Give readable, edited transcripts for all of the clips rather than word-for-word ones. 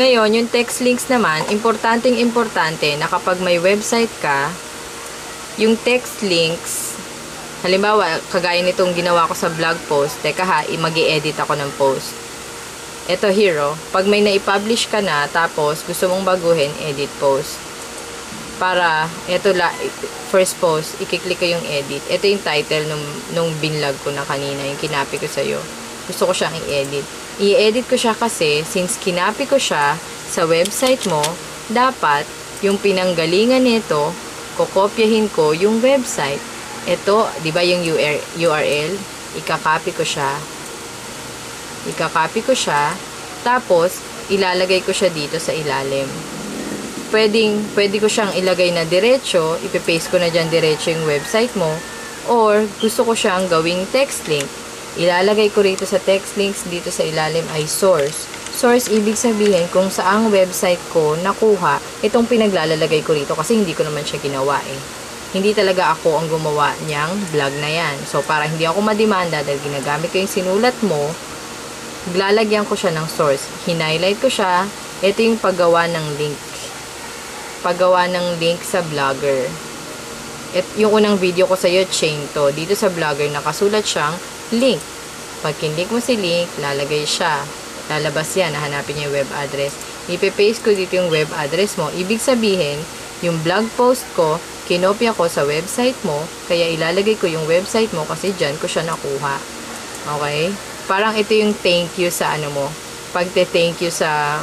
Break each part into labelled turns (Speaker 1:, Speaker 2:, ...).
Speaker 1: Ngayon, yung text links naman, importante na kapag may website ka, yung text links, halimbawa, kagaya nitong ginawa ko sa blog post, teka ha, mag-i-edit ako ng post. Ito here, pag may na-publish ka na, tapos gusto mong baguhin, edit post. Para, ito first post, i-click ko yung edit. Ito yung title nung binlog ko na kanina, yung kinapi ko sa'yo. Gusto ko siyang i-edit. I-edit ko siya kasi, since kinapi ko siya sa website mo, dapat, yung pinanggalingan nito, kokopyahin ko yung website. Ito, di ba yung URL? Ikakopy ko siya. Tapos, ilalagay ko siya dito sa ilalim. Pwede ko siyang ilagay na diretso, ipipaste ko na dyan diretso yung website mo, or gusto ko siyang gawing text link. Ilalagay ko rito sa text links, dito sa ilalim ay source. Source, ibig sabihin kung saang website ko nakuha itong pinaglalagay ko rito kasi hindi ko naman siya ginawa eh. Hindi talaga ako ang gumawa niyang vlog na yan. So, para hindi ako mademanda dahil ginagamit ko yung sinulat mo, lalagyan ko siya ng source. Hinighlight ko siya. Ito yung paggawa ng link. Paggawa ng link sa Blogger. Yung unang video ko sa'yo, chain to. Dito sa Blogger, nakasulat siyang link. Pag kinlik mo si link, lalagay siya. Lalabas yan. Nahanapin niya yung web address. Ipe-paste ko dito yung web address mo. Ibig sabihin, yung blog post ko, kinopya ko sa website mo, kaya ilalagay ko yung website mo kasi dyan ko siya nakuha. Okay? Parang ito yung thank you sa ano mo. Pagte-thank you sa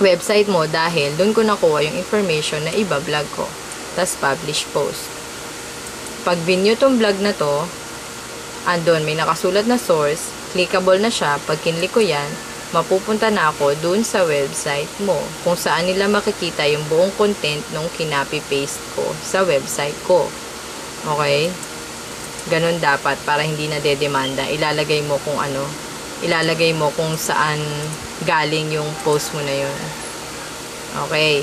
Speaker 1: website mo dahil doon ko nakuha yung information na iba-vlog ko. Tapos publish post. Pag binyo tong vlog na to, andun may nakasulat na source, clickable na siya. Pag kinlik ko yan, mapupunta na ako dun sa website mo kung saan nila makikita yung buong content nung kinapi-paste ko sa website ko. Okay? Ganun dapat para hindi na dedemanda. Ilalagay mo kung ano, ilalagay mo kung saan galing yung post mo na yun. Okay?